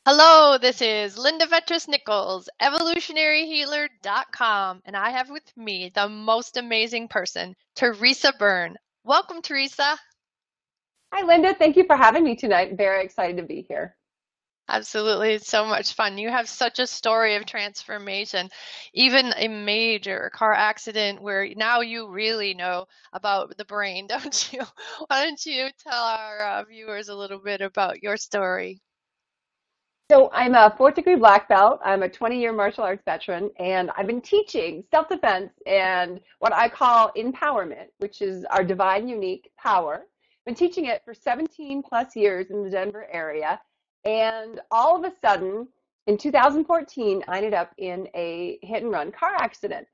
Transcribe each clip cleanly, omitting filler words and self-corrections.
Hello, this is Linda Vetras Nichols, evolutionaryhealer.com, and I have with me the most amazing person, Teresa Byrne. Welcome, Teresa. Hi, Linda. Thank you for having me tonight. Very excited to be here. Absolutely, it's so much fun. You have such a story of transformation, even a major car accident where now you really know about the brain, don't you? Why don't you tell our viewers a little bit about your story? So I'm a fourth degree black belt. I'm a 20-year martial arts veteran, and I've been teaching self-defense and what I call empowerment, which is our divine unique power. Been teaching it for 17 plus years in the Denver area. And all of a sudden, in 2014, I ended up in a hit and run car accident.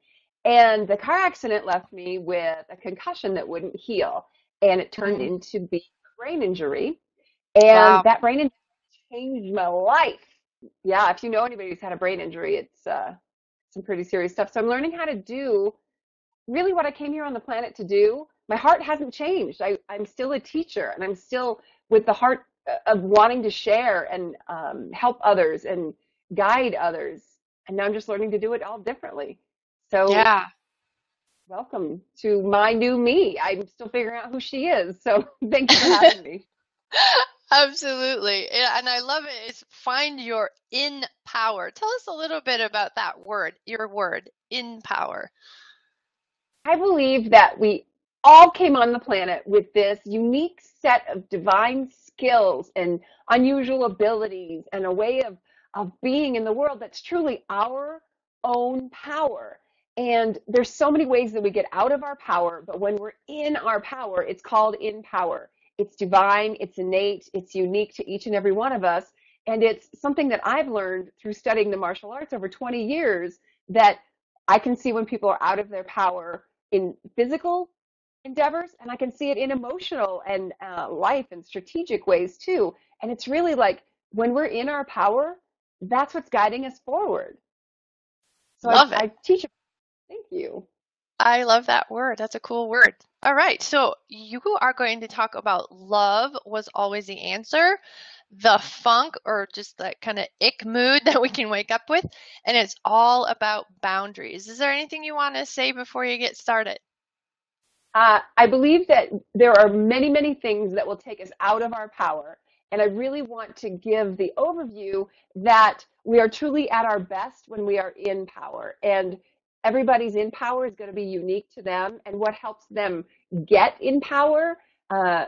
And the car accident left me with a concussion that wouldn't heal. And it turned Mm, into being a brain injury. And wow. that brain injury changed my life. Yeah, if you know anybody who's had a brain injury, it's some pretty serious stuff. So I'm learning how to do really what I came here on the planet to do. My heart hasn't changed. I'm still a teacher, and I'm still with the heart of wanting to share and help others and guide others. And now I'm just learning to do it all differently. So Yeah. welcome to my new me. I'm still figuring out who she is. So thank you for having me. Absolutely. Yeah, and I love it. It's find your in power. Tell us a little bit about that word, your word, in power. I believe that we all came on the planet with this unique set of divine skills and unusual abilities and a way of being in the world that's truly our own power. And there's so many ways that we get out of our power, but when we're in our power, it's called in power. It's divine, it's innate, it's unique to each and every one of us. And it's something that I've learned through studying the martial arts over 20 years that I can see when people are out of their power in physical endeavors, and I can see it in emotional and life and strategic ways too. And it's really like when we're in our power, that's what's guiding us forward. So Love it. I teach. Thank you. I love that word. That's a cool word. All right. So you are going to talk about love was always the answer, the funk or just that kind of ick mood that we can wake up with. And it's all about boundaries. Is there anything you want to say before you get started? I believe that there are many, many things that will take us out of our power. And I really want to give the overview that we are truly at our best when we are in power. And everybody's in power is going to be unique to them. And what helps them get in power, uh,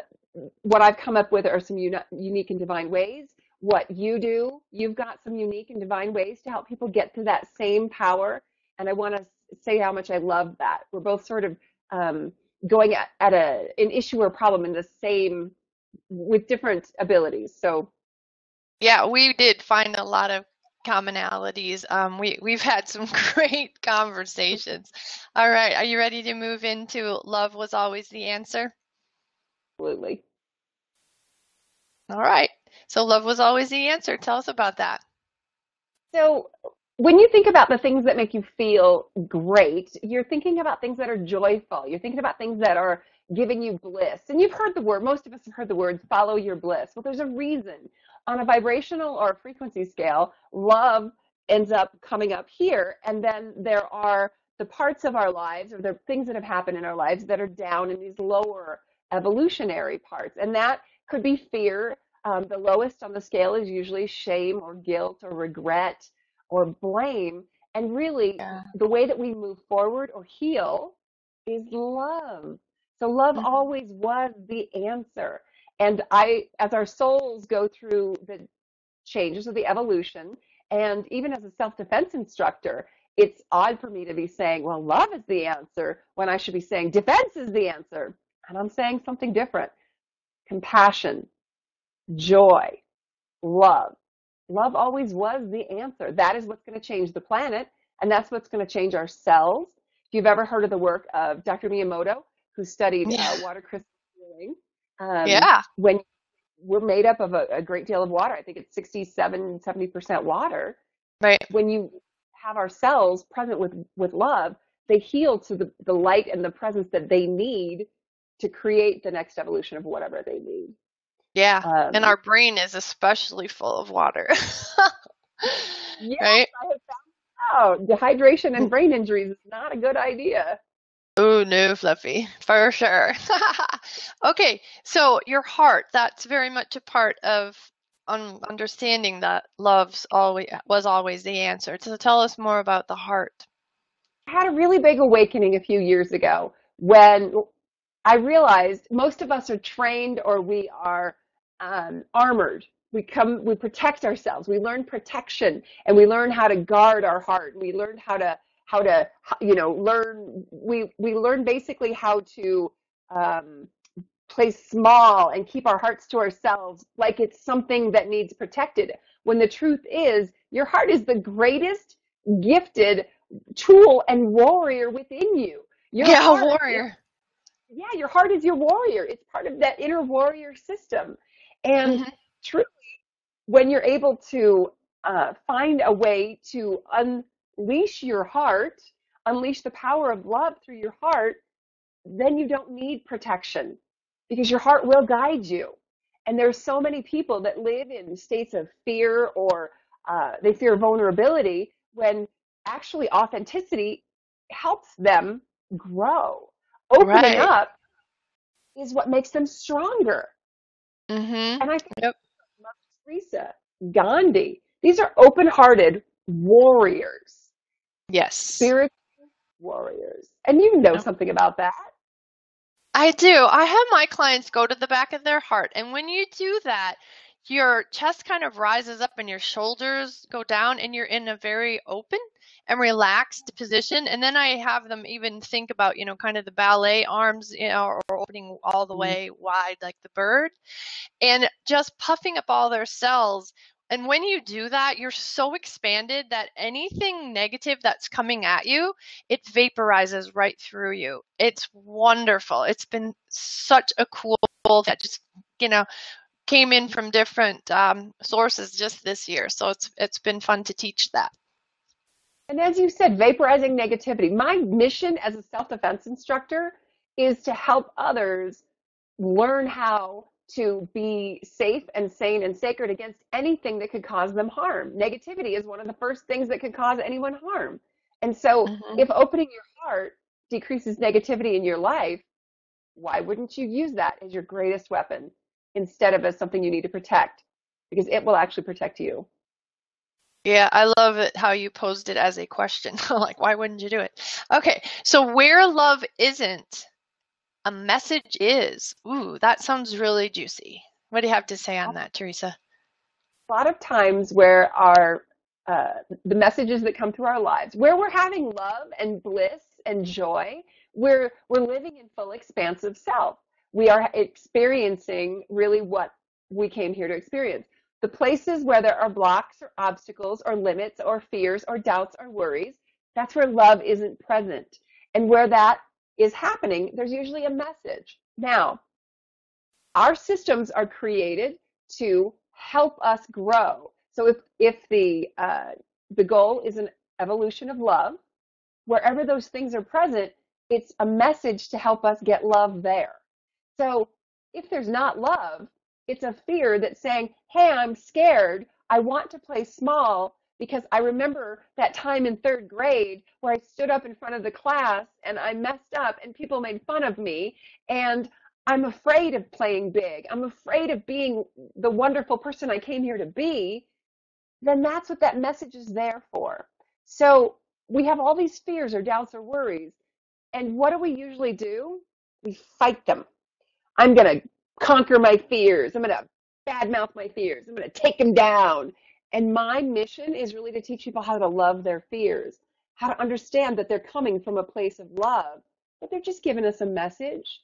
what I've come up with are some unique and divine ways. What you do, you've got some unique and divine ways to help people get to that same power. And I want to say how much I love that. We're both sort of um, going at an issue or problem in the same with different abilities. So Yeah, we did find a lot of commonalities. We've had some great conversations. All right, are you ready to move into love was always the answer? absolutely. All right. So love was always the answer. Tell us about that. So when you think about the things that make you feel great, you're thinking about things that are joyful. You're thinking about things that are giving you bliss. And you've heard the word, most of us have heard the words, follow your bliss. Well, there's a reason. On a vibrational or a frequency scale, love ends up coming up here. And then there are the parts of our lives or the things that have happened in our lives that are down in these lower evolutionary parts. And that could be fear. The lowest on the scale is usually shame or guilt or regret or blame. And really, Yeah. the way that we move forward or heal is love. So, love Mhm. always was the answer. And as our souls go through the changes of the evolution, and even as a self defense instructor, it's odd for me to be saying, well, love is the answer when I should be saying defense is the answer. And I'm saying something different compassion, joy, love. Love always was the answer. That is what's going to change the planet, and that's what's going to change our cells. If you've ever heard of the work of Dr. Miyamoto, who studied Yeah. water crystal healing, Yeah. when we're made up of a great deal of water, I think it's 67, 70% water. Right. When you have our cells present with love, they heal to the light and the presence that they need to create the next evolution of whatever they need. Yeah. And Um, our brain is especially full of water. yes, Right? I have found out dehydration and brain injuries is not a good idea. Oh, no, Fluffy, for sure. Okay, so your heart, that's very much a part of understanding that love's always was always the answer. So tell us more about the heart. I had a really big awakening a few years ago when I realized most of us are trained or we are armored. We protect ourselves. We learn protection and we learn how to guard our heart. We learn how to, we learn basically how to um, play small and keep our hearts to ourselves like it's something that needs protected. When the truth is, your heart is the greatest gifted tool and warrior within you. Your Yeah, heart is, warrior. yeah, your heart is your warrior. It's part of that inner warrior system. And Hmm. truly, when you're able to find a way to unleash your heart, unleash the power of love through your heart, then you don't need protection because your heart will guide you. And there's so many people that live in states of fear or they fear vulnerability when actually authenticity helps them grow. Opening Right. up is what makes them stronger. Hmm. And I think Yep. Mother Teresa, Gandhi, these are open-hearted warriors, Yes. spiritual warriors. And you know Yep. something about that. I do. I have my clients go to the back of their heart, and when you do that, your chest kind of rises up and your shoulders go down, and you're in a very open and relaxed position. And then I have them even think about, kind of the ballet arms, or opening all the way wide like the bird, and just puffing up all their cells. And when you do that, you're so expanded that anything negative that's coming at you, it vaporizes right through you. It's wonderful. It's been such a cool that just, you know, came in from different sources just this year. So it's been fun to teach that. And as you said, vaporizing negativity. My mission as a self-defense instructor is to help others learn how to be safe and sane and sacred against anything that could cause them harm. Negativity is one of the first things that could cause anyone harm. And so Hmm. if opening your heart decreases negativity in your life, why wouldn't you use that as your greatest weapon instead of as something you need to protect? Because it will actually protect you. Yeah, I love it how you posed it as a question. Like, why wouldn't you do it? Okay, so where love isn't, a message is. Ooh, that sounds really juicy. What do you have to say on that, Teresa? A lot of times where our the messages that come through our lives, where we're having love and bliss and joy, we're living in full expansive self. We are experiencing really what we came here to experience. The places where there are blocks or obstacles or limits or fears or doubts or worries, that's where love isn't present. And where that is happening, there's usually a message. Now, our systems are created to help us grow. So if the goal is an evolution of love, wherever those things are present, it's a message to help us get love there. So if there's not love, it's a fear that's saying, hey, I'm scared. I want to play small because I remember that time in third grade where I stood up in front of the class and I messed up and people made fun of me. And I'm afraid of playing big. I'm afraid of being the wonderful person I came here to be. Then that's what that message is there for. So we have all these fears or doubts or worries. And what do we usually do? We fight them. I'm going to conquer my fears. I'm going to badmouth my fears. I'm going to take them down. And my mission is really to teach people how to love their fears, how to understand that they're coming from a place of love, but they're just giving us a message.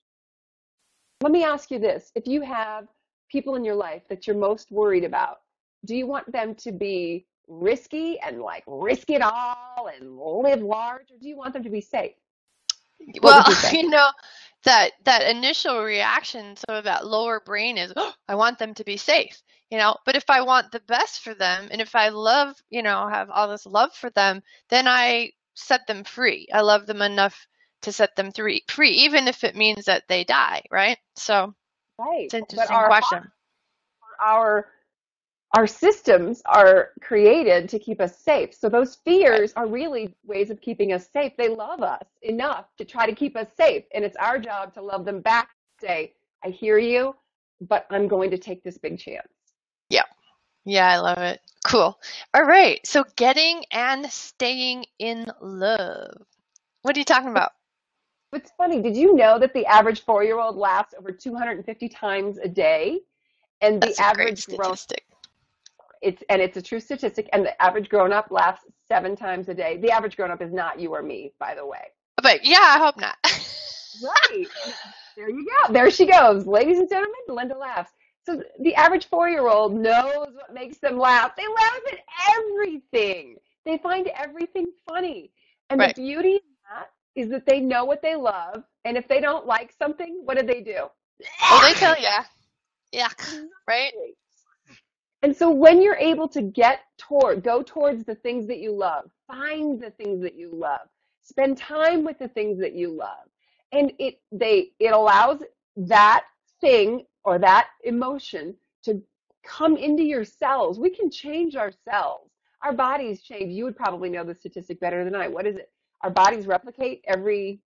Let me ask you this. If you have people in your life that you're most worried about, do you want them to be risky and like risk it all and live large, or do you want them to be safe? What Well, would you say? that initial reaction, so that lower brain is, oh, I want them to be safe, But if I want the best for them, and if I love, have all this love for them, then I set them free. I love them enough to set them free, even if it means that they die, right? So Right. it's an But interesting question. our our systems are created to keep us safe. So those Right. fears are really ways of keeping us safe. They love us enough to try to keep us safe. And it's our job to love them back, say, I hear you, but I'm going to take this big chance. Yeah. Yeah, I love it. Cool. All right. So getting and staying in love. What are you talking about? It's funny. Did you know that the average 4-year-old laughs over 250 times a day? And the That's a great average grown statistic. it's a true statistic, and the average grown up laughs 7 times a day. The average grown up is not you or me, by the way. But yeah, I hope not. Right. There you go. There she goes. Ladies and gentlemen, Linda laughs. So the average 4-year-old knows what makes them laugh. They laugh at everything. They find everything funny. And the Right. beauty in that is that they know what they love. And if they don't like something, what do? Oh, they tell ya. Yuck. Right? Exactly. And so when you're able to go towards the things that you love, find the things that you love, spend time with the things that you love, and it allows that thing or that emotion to come into your cells. We can change our cells. Our bodies change. You would probably know the statistic better than I. What is it? Our bodies replicate every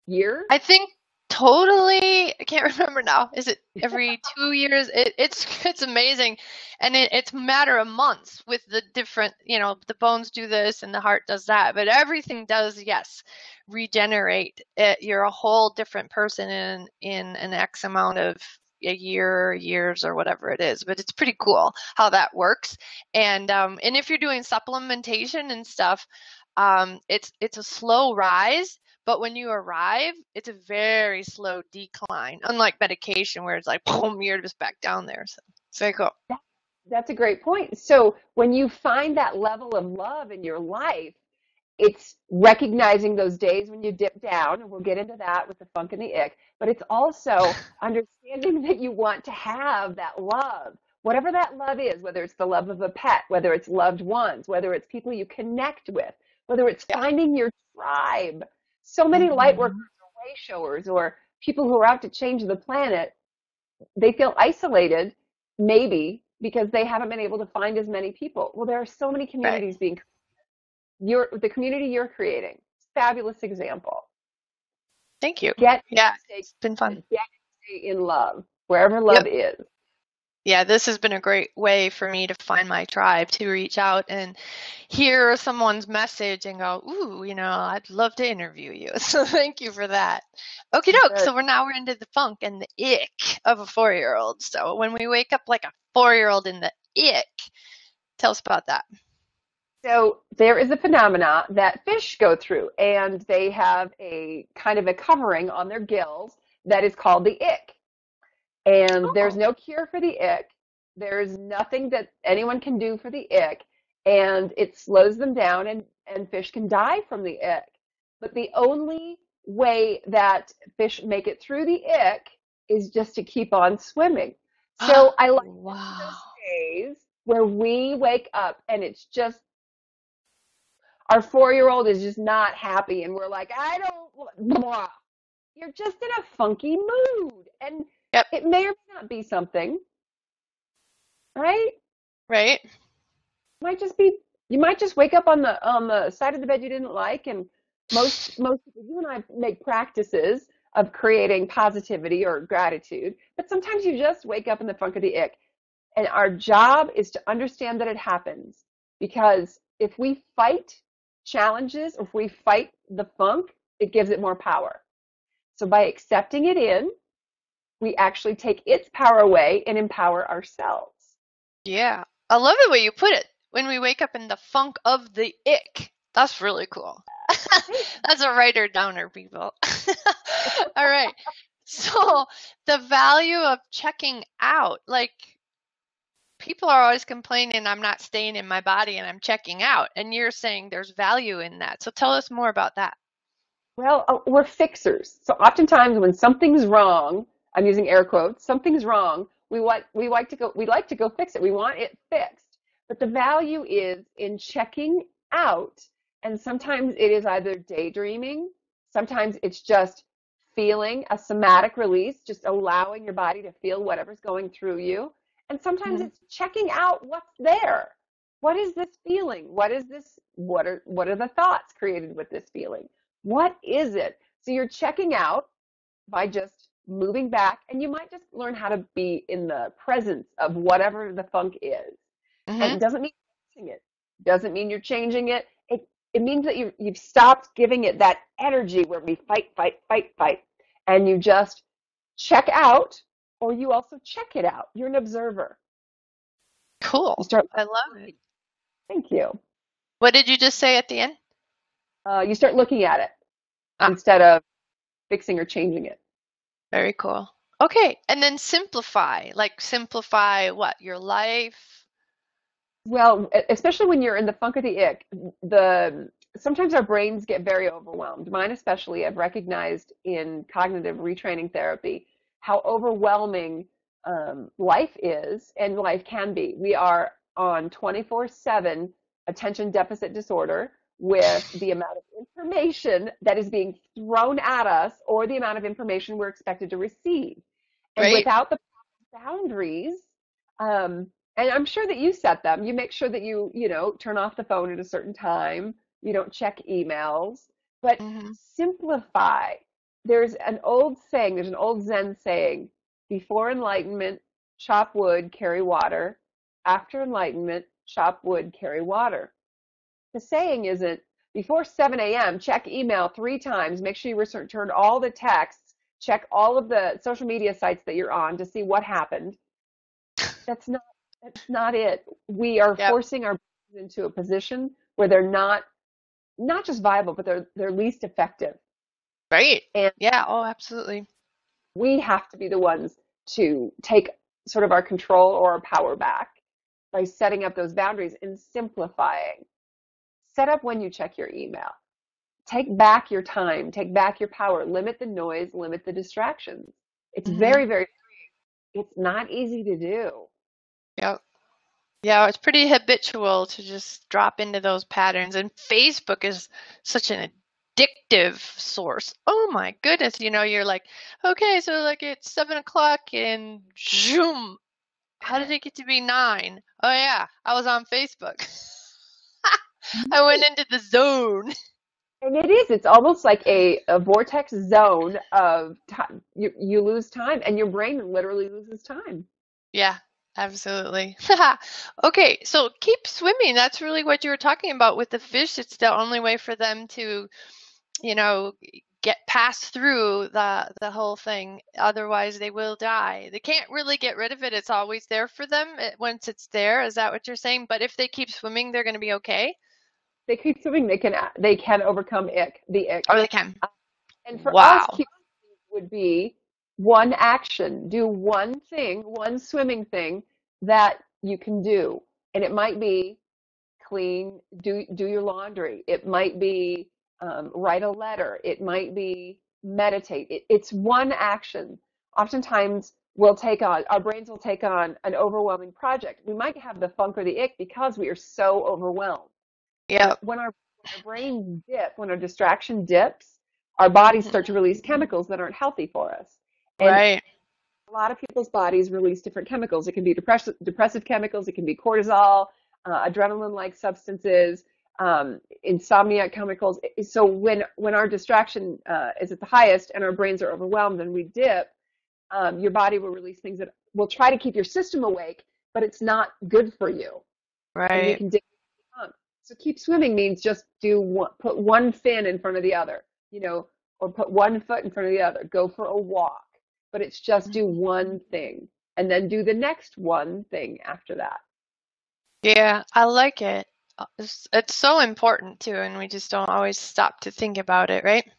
year. I think totally, I can't remember now. Is it every 2 years? It's amazing. And it's a matter of months with the different, the bones do this and the heart does that, but everything does, yes, regenerate. You're a whole different person in an X amount of a year, years, or whatever it is. But it's pretty cool how that works. And if you're doing supplementation and stuff, it's a slow rise, but when you arrive, it's a very slow decline, unlike medication where it's like, boom, you're just back down there. So it's very cool. That's a great point. So when you find that level of love in your life, it's recognizing those days when you dip down, and we'll get into that with the funk and the ick, but it's also understanding that you want to have that love, whatever that love is, whether it's the love of a pet, whether it's loved ones, whether it's people you connect with, whether it's Yeah. finding your tribe. So many light workers Hmm. or way showers or people who are out to change the planet, they feel isolated, maybe because they haven't been able to find as many people. Well, there are so many Right. communities being the community you're creating. Fabulous example. Thank you. Get Yeah, and stay it's been fun. connected. Get and stay in love, wherever Yep. love is. Yeah, this has been a great way for me to find my tribe, to reach out and hear someone's message and go, ooh, I'd love to interview you. So thank you for that. Okie doke. Good. So we're into the funk and the ick of a 4-year-old. So when we wake up like a 4-year-old in the ick, tell us about that. So there is a phenomena that fish go through, and they have a kind of a covering on their gills that is called the ick. And there's Oh, no cure for the ick. There's nothing that anyone can do for the ick, and it slows them down, and fish can die from the ick. But the only way that fish make it through the ick is just to keep on swimming. So I like wow. those days where we wake up and it's just our 4-year-old is just not happy, and we're like, I don't, blah. You're just in a funky mood, and Yep. it may or may not be something, right? Right. Might just be you might just wake up on the side of the bed you didn't like, and most people, you and I make practices of creating positivity or gratitude, but sometimes you just wake up in the funk of the ick. And our job is to understand that it happens, because if we fight challenges, if we fight the funk, it gives it more power. So by accepting it in, we actually take its power away and empower ourselves. Yeah. I love the way you put it. When we wake up in the funk of the ick. That's really cool. That's a writer downer, people. All right. So the value of checking out, like people are always complaining I'm not staying in my body and I'm checking out. And you're saying there's value in that. So tell us more about that. Well, we're fixers. So oftentimes when something's wrong, I'm using air quotes, something's wrong, we like to go fix it. We want it fixed. But the value is in checking out. And sometimes it is either daydreaming, sometimes it's just feeling a somatic release, just allowing your body to feel whatever's going through you. And sometimes Mhm. it's checking out what's there. What is this feeling? What is this? What are the thoughts created with this feeling? What is it? So you're checking out by just moving back, and you might just learn how to be in the presence of whatever the funk is. And Mhm. it doesn't mean you're fixing it. Doesn't mean you're changing it. It means that you've stopped giving it that energy where we fight, fight, fight, fight, and you just check out, or you also check it out. You're an observer. You Cool. start I love it. looking. Thank you. What did you just say at the end? You start looking at it Ah, instead of fixing or changing it. very cool. Okay, and then simplify. Like simplify what? Your life? Well, especially when you're in the funk of the ick, the sometimes our brains get very overwhelmed. Mine especially, I've recognized in cognitive retraining therapy how overwhelming life is and life can be. We are on 24/7 attention deficit disorder with the amount of information that is being thrown at us or the amount of information we're expected to receive. And Right? without the boundaries, um, and I'm sure that you set them. You make sure that you turn off the phone at a certain time. You don't check emails, but Mhm. simplify. There's an old Zen saying, before enlightenment, chop wood, carry water. After enlightenment, chop wood, carry water. The saying isn't before 7 a.m., check email 3 times, make sure you return all the texts, check all of the social media sites that you're on to see what happened. That's not that's not it. We are Yep. forcing our brains into a position where they're not just viable, but they're least effective. Right. And Yeah, oh, absolutely. we have to be the ones to take sort of our control or our power back by setting up those boundaries and simplifying. Set up when you check your email. Take back your time, take back your power, limit the noise, limit the distractions. It's Mhm. very, very, it's not easy to do. Yep. Yeah, it's pretty habitual to just drop into those patterns. And Facebook is such an addictive source. Oh my goodness. You're like, okay, so like it's 7 o'clock and zoom. How did it get to be 9? Oh yeah, I was on Facebook. I went Right. into the zone. And it is. It's almost like a vortex zone of time. You lose time, and your brain literally loses time. Yeah, absolutely. Okay, so keep swimming. That's really what you were talking about with the fish. It's the only way for them to, you know, get past through the whole thing. Otherwise, they will die. They can't really get rid of it. It's always there for them once it's there. Is that what you're saying? But if they keep swimming, they're going to be okay? They keep swimming. They can overcome the ick. Or they can. And for us, Wow. keep would be one action. Do one thing, one swimming thing that you can do, and it might be do your laundry. It might be write a letter. It might be meditate. It's one action. Oftentimes, our brains will take on an overwhelming project. We might have the funk or the ick because we are so overwhelmed. And Yep. when our brains dip, when our distraction dips, our bodies Mhm. start to release chemicals that aren't healthy for us. And Right. a lot of people's bodies release different chemicals. It can be depressive chemicals, it can be cortisol, adrenaline-like substances, insomnia chemicals. So when our distraction is at the highest and our brains are overwhelmed and we dip, your body will release things that will try to keep your system awake, but it's not good for you, and you Right. can dip on. So keep swimming means just put one fin in front of the other, or put one foot in front of the other. Go for a walk, but it's just do Mhm. one thing and then do the next one thing after that. Yeah, I like it. It's so important too, and we just don't always stop to think about it, right?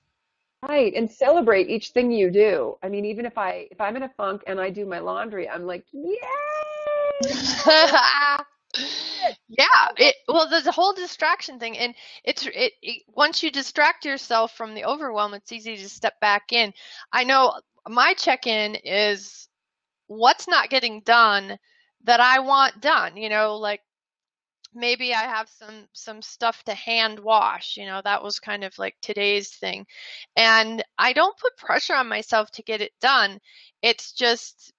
Right, and celebrate each thing you do. I mean, even if I'm in a funk and I do my laundry, I'm like, yay! Yeah, And well, there's a whole distraction thing, and once you distract yourself from the overwhelm, it's easy to step back in. I know my check-in is what's not getting done that I want done, like maybe I have some stuff to hand wash, that was kind of like today's thing. And I don't put pressure on myself to get it done. It's just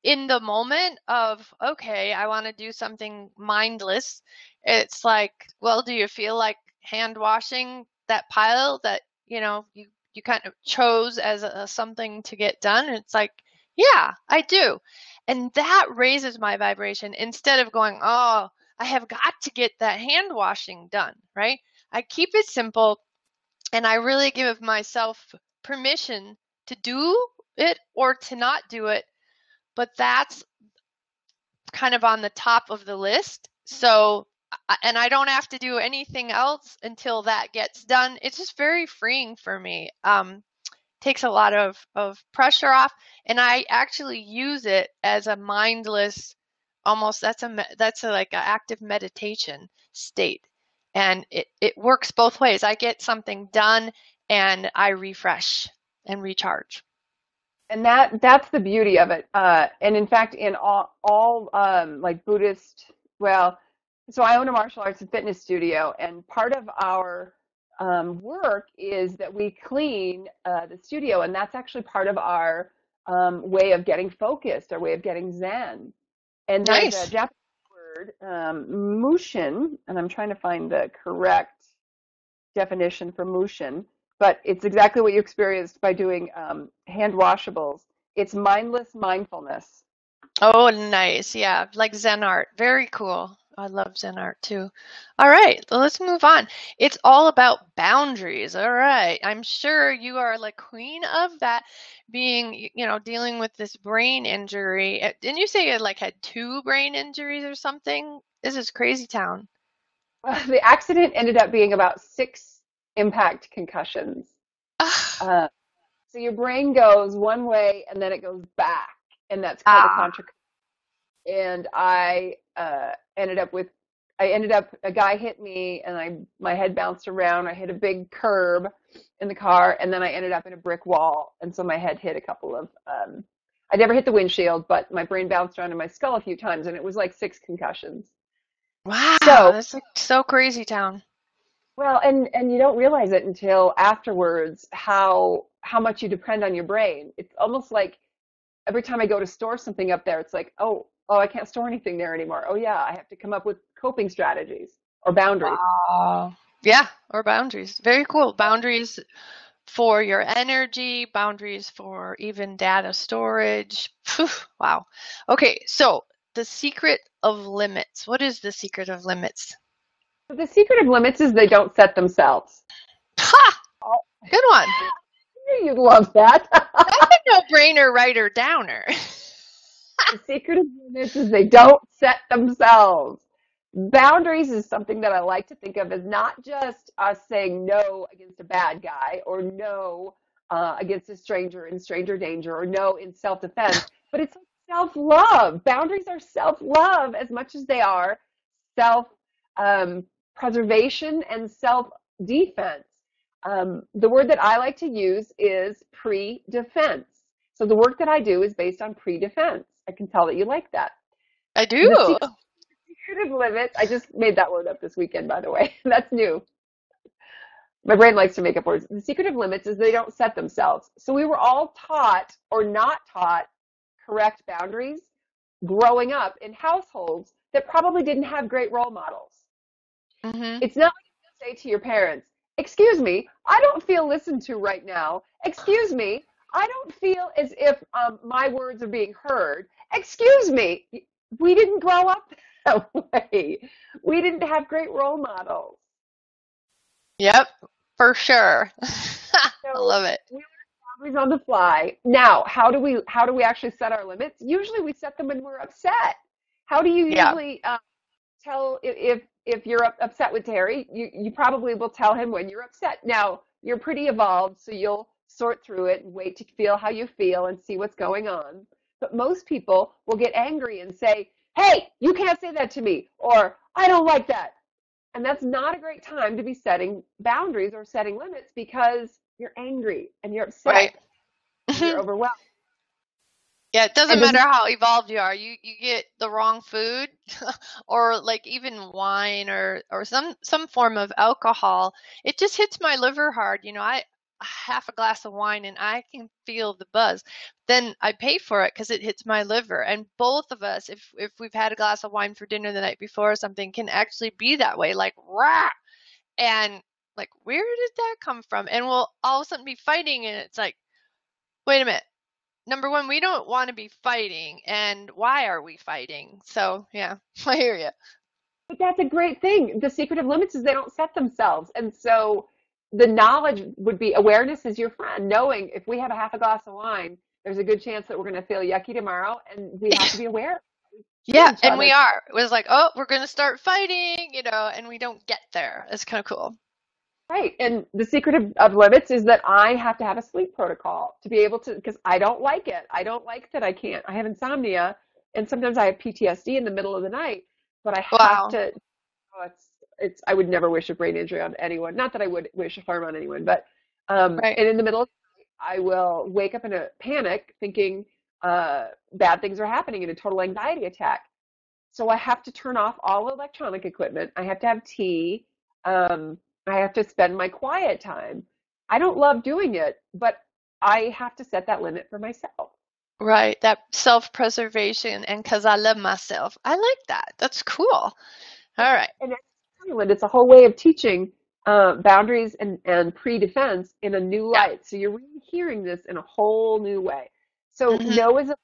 in the moment of, okay, I want to do something mindless, it's like, well, do you feel like hand washing that pile that, you kind of chose as something to get done? And it's like, yeah, I do. And that raises my vibration instead of going, oh, I have got to get that hand washing done, right? I keep it simple and I really give myself permission to do it or to not do it, but that's kind of on the top of the list. So, and I don't have to do anything else until that gets done. It's just very freeing for me. Takes a lot of pressure off, and I actually use it as a mindless, almost that's a like an active meditation state, and it works both ways. I get something done, and I refresh and recharge. And that's the beauty of it. And in fact, in all like Buddhist, well, so I own a martial arts and fitness studio, and part of our work is that we clean the studio, and that's actually part of our way of getting focused, our way of getting Zen. And there's a Nice. Japanese word, mushin, and I'm trying to find the correct definition for mushin, but it's exactly what you experienced by doing hand washables. It's mindless mindfulness. Oh, nice. Yeah, like Zen art. Very cool. I love Zen art too. All right, well, let's move on. It's all about boundaries. All right. I'm sure you are like queen of that, being, dealing with this brain injury. Didn't you say you like had two brain injuries or something? This is crazy town. The accident ended up being about six impact concussions. Ah, Uh, so your brain goes one way and then it goes back, and that's called a ah, contra. And I ended up, a guy hit me and my head bounced around. I hit a big curb in the car, and then I ended up in a brick wall. And so my head hit a couple of, I never hit the windshield, but my brain bounced around in my skull a few times, and it was like six concussions. wow, So, that's like so crazy town. well, and you don't realize it until afterwards how much you depend on your brain. It's almost like every time I go to store something up there, it's like, oh, I can't store anything there anymore. Oh yeah, I have to come up with coping strategies or boundaries. Wow. Yeah, or boundaries. Very cool. Boundaries for your energy, boundaries for even data storage. Phew, wow. Okay, so the secret of limits. What is the secret of limits? But the secret of limits is they don't set themselves. Ha! Oh, Good one. you'd love that. That's a no-brainer, writer downer. The secret of limits is they don't set themselves. Boundaries is something that I like to think of as not just us saying no against a bad guy, or no against a stranger in stranger danger, or no in self-defense, but it's like self-love. Boundaries are self-love as much as they are self preservation and self-defense. The word that I like to use is pre-defense. So the work that I do is based on pre-defense. I can tell that you like that. I The do. secret of limits, I just made that word up this weekend, by the way. That's new. My brain likes to make up words. The secret of limits is they don't set themselves. So we were all taught or not taught correct boundaries growing up in households that probably didn't have great role models. Hmm. It's not like you say to your parents, excuse me, I don't feel listened to right now. Excuse me, I don't feel as if my words are being heard. Excuse me, we didn't grow up that way. We didn't have great role models. Yep, for sure. I So love it. we learn boundaries on the fly. Now, how do we actually set our limits? Usually we set them when we're upset. How do you Yeah. usually tell if you're upset with Terry, you probably will tell him when you're upset. Now, you're pretty evolved, so you'll sort through it and wait to feel how you feel and see what's going on. But most people will get angry and say, "Hey, you can't say that to me," or "I don't like that." And that's not a great time to be setting boundaries or setting limits because you're angry and you're upset Right. and you're overwhelmed. Yeah, it doesn't And does matter how evolved you are. You get the wrong food or like even wine or some form of alcohol. It just hits my liver hard. half a glass of wine and I can feel the buzz. Then I pay for it because it hits my liver. And both of us, if we've had a glass of wine for dinner the night before or something, can actually be that way, like rah, and like where did that come from? And we'll all of a sudden be fighting, and it's like, wait a minute. Number one, we don't want to be fighting, and why are we fighting? So yeah, I hear you. But that's a great thing. The secret of limits is they don't set themselves. And so the knowledge would be awareness is your friend, knowing if we have a half a glass of wine, there's a good chance that we're going to feel yucky tomorrow. And we have to be aware. Treat Yeah, each and we other. are. It was like, oh, we're gonna start fighting, and we don't get there. It's kind of cool. Right. And the secret of limits is that I have to have a sleep protocol to be able to, because I don't like it. I don't like that I can't. I have insomnia and sometimes I have PTSD in the middle of the night, but I have Wow. to, oh, I would never wish a brain injury on anyone. Not that I would wish harm on anyone, but, Right. and in the middle of the night, I will wake up in a panic thinking, bad things are happening in a total anxiety attack. So I have to turn off all electronic equipment. I have to have tea. I have to spend my quiet time. I don't love doing it, but I have to set that limit for myself. Right. That self-preservation and 'cause I love myself. I like that. That's cool. All right. And it's silent. It's a whole way of teaching boundaries and pre-defense in a new Yeah. light. So you're really hearing this in a whole new way. So Hmm. no is a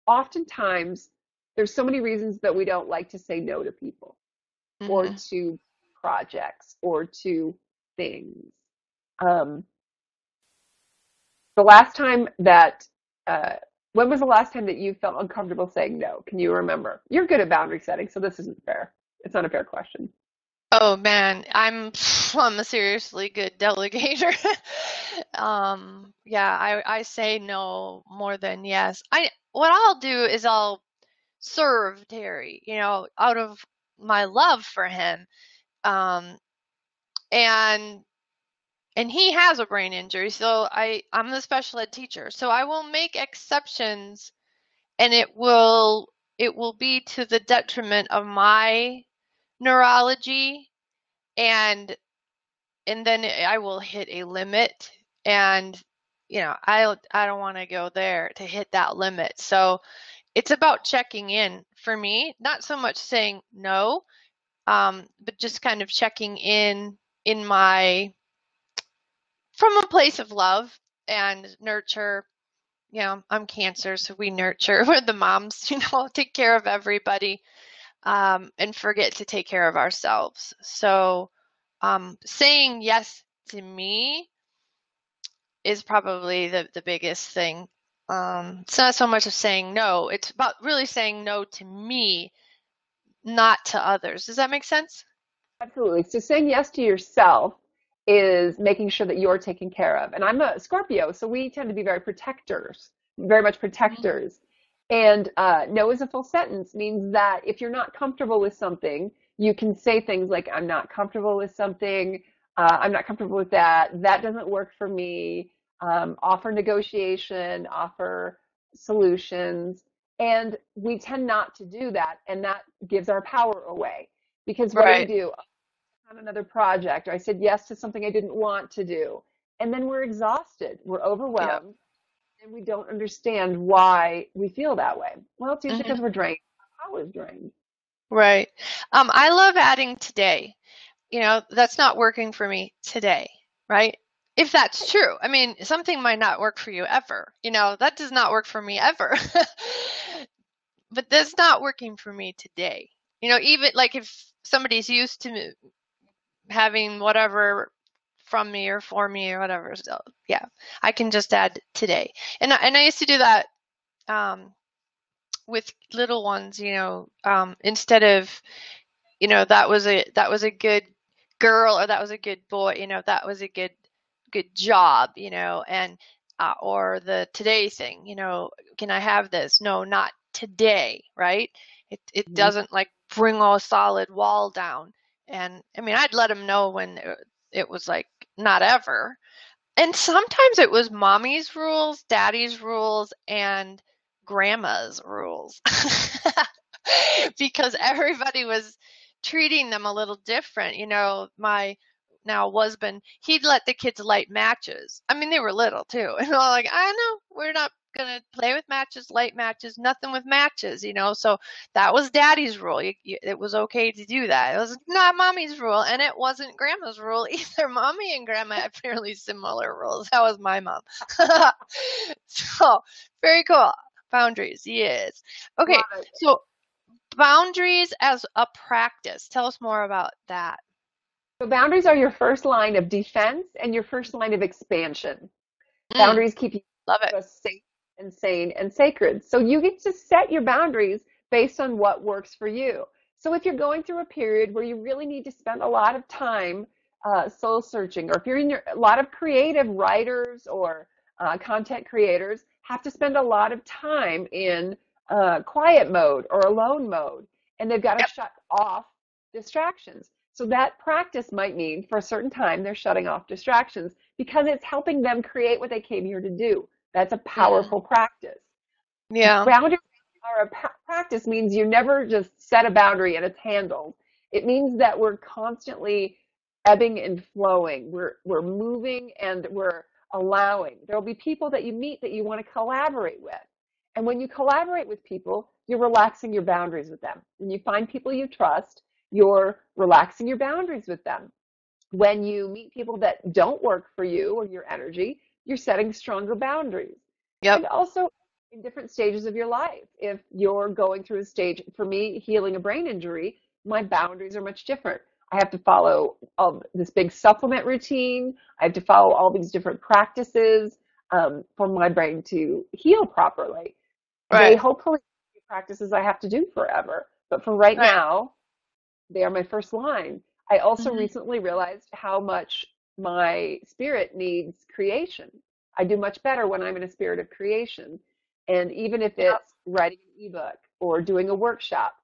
oftentimes there's so many reasons that we don't like to say no to people or Hmm. to projects or to things. Um, the last time that, uh, when was the last time that you felt uncomfortable saying no? Can you remember? You're good at boundary setting, so this isn't fair. It's not a fair question. Oh man, I'm a seriously good delegator. Yeah, I say no more than yes. What I'll do is I'll serve Terry, out of my love for him. Um, and he has a brain injury, so I'm the special ed teacher. So I will make exceptions, and it will be to the detriment of my neurology, and then I will hit a limit, and I don't want to go there to hit that limit. So it's about checking in for me, not so much saying no, but just kind of checking in my from a place of love and nurture. I'm Cancer, so we nurture. We're the moms, take care of everybody, and forget to take care of ourselves. So saying yes to me is probably the biggest thing. It's not so much of saying no, it's about really saying no to me, not to others. Does that make sense? Absolutely. So saying yes to yourself is making sure that you're taken care of. And I'm a Scorpio, so we tend to be very protectors, very much Mhm. protectors. And no is a full sentence means that if you're not comfortable with something, you can say things like, I'm not comfortable with something, I'm not comfortable with that, that doesn't work for me, offer negotiation, offer solutions. And we tend not to do that, and that gives our power away. Because what Right. do? On another project, or I said yes to something I didn't want to do. And then we're exhausted, we're Yep. overwhelmed, and we don't understand why we feel that way. Well, it's usually Hmm. because we're drained. Our power is drained. Right. I love adding today. That's not working for me today, right? If that's true. I mean, something might not work for you ever. That does not work for me ever. But that's not working for me today. Even like if somebody's used to having whatever from me or for me or whatever, so yeah, I can just add today. And I used to do that um, with little ones. Instead of that was a good girl, or that was a good boy, that was a good job, and or the today thing, can I have this? No, not today, right? It Mhm. doesn't like bring a solid wall down. And I mean, I'd let him know when it was like not ever. And sometimes it was mommy's rules, daddy's rules, and grandma's rules. Because everybody was treating them a little different. My now husband, he'd let the kids light matches. I mean, they were little too. And I'm like, I know, we're not gonna play with matches, light matches, nothing with matches, you know. So that was daddy's rule. It was okay to do that. It was not mommy's rule, and it wasn't grandma's rule either. Mommy and grandma had fairly similar rules. That was my mom. So very cool. Boundaries, yes. Okay, Love it. so boundaries as a practice. Tell us more about that. So boundaries are your first line of defense and your first line of expansion. Mm, Boundaries keep you love it. safe and sane and sacred. So you get to set your boundaries based on what works for you. So if you're going through a period where you really need to spend a lot of time soul searching, or if you're a lot of creative writers or content creators have to spend a lot of time in quiet mode or alone mode, and they've got to Yep. shut off distractions. So that practice might mean for a certain time they're shutting off distractions because it's helping them create what they came here to do. That's a Mm, powerful practice. yeah. Boundaries are a practice means you never just set a boundary and it's handled. It means that we're constantly ebbing and flowing. We're moving and we're allowing. There'll be people that you meet that you want to collaborate with. And when you collaborate with people, you're relaxing your boundaries with them. When you find people you trust, you're relaxing your boundaries with them. When you meet people that don't work for you or your energy, you're setting stronger boundaries. Yep. And also in different stages of your life. If you're going through a stage, for me, healing a brain injury, my boundaries are much different. I have to follow this big supplement routine. I have to follow all these different practices for my brain to heal properly. They Right. hopefully be practices I have to do forever. But for right Right. now, they are my first line. I also Hmm. recently realized how much my spirit needs creation. I do much better when I'm in a spirit of creation. And even if Yep. it's writing an ebook or doing a workshop,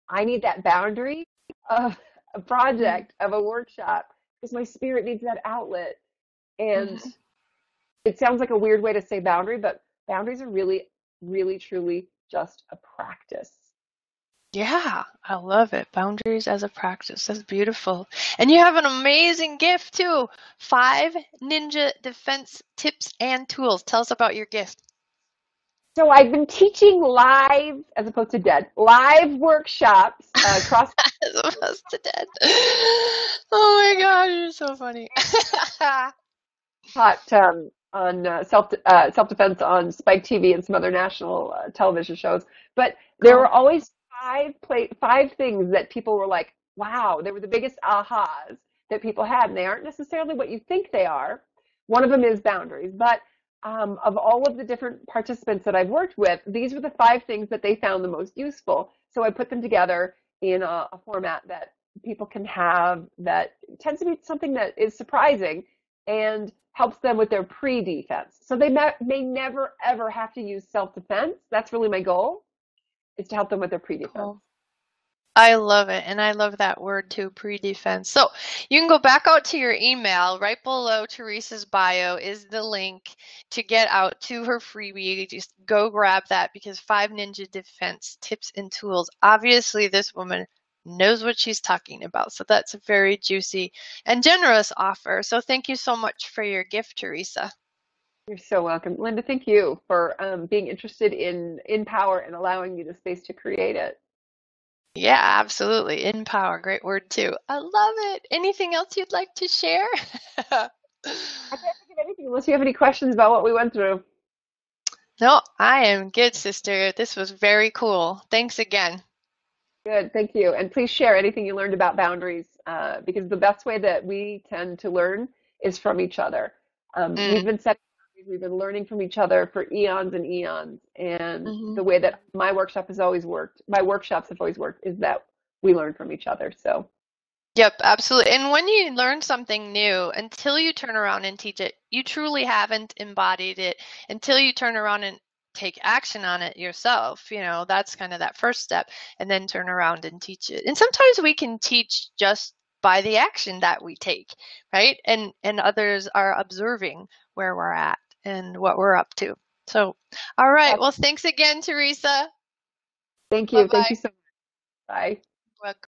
I need that boundary of a Mm-hmm. project, of a workshop, because my spirit needs that outlet. And Hmm. it sounds like a weird way to say boundary, but boundaries are really, really, truly just a practice. Yeah, I love it. Boundaries as a practice. That's beautiful. And you have an amazing gift too. 5 ninja defense tips and tools. Tell us about your gift. So I've been teaching live, as opposed to dead, live workshops across As opposed to dead. Oh my gosh, you're so funny. taught on self defense on Spike TV and some other national television shows. But there were Cool. always five things that people were like, "Wow!" They were the biggest ahas that people had, and they aren't necessarily what you think they are. One of them is boundaries, but of all of the different participants that I've worked with, these were the 5 things that they found the most useful. So I put them together in a format that people can have that tends to be something that is surprising and helps them with their pre-defense. So they may never ever have to use self-defense. That's really my goal, is to help them with their pre-defense. Cool. I love it. And I love that word too, pre-defense. So you can go back out to your email. Right below Teresa's bio is the link to get out to her freebie. You just go grab that because 5 ninja defense tips and tools. Obviously, this woman knows what she's talking about. So that's a very juicy and generous offer. So thank you so much for your gift, Teresa. You're so welcome. Linda, thank you for being interested in power and allowing me the space to create it. Yeah, absolutely. In power. Great word too. I love it. Anything else you'd like to share? I can't think of anything unless you have any questions about what we went through. No, I am good, sister. This was very cool. Thanks again. Good, thank you. And please share anything you learned about boundaries, because the best way that we tend to learn is from each other. Mm, We've been setting boundaries, we've been learning from each other for eons and eons. And hmm. the way that my workshop has always worked, my workshops have always worked, is that we learn from each other. So Yep, absolutely. And when you learn something new, until you turn around and teach it, you truly haven't embodied it until you turn around and take action on it yourself. You know, that's kind of that first step, and then turn around and teach it. And sometimes we can teach just by the action that we take, right? And others are observing where we're at and what we're up to. So, all right. Well, thanks again, Teresa. thank you. Thank Bye-bye. you so much. Bye. Welcome.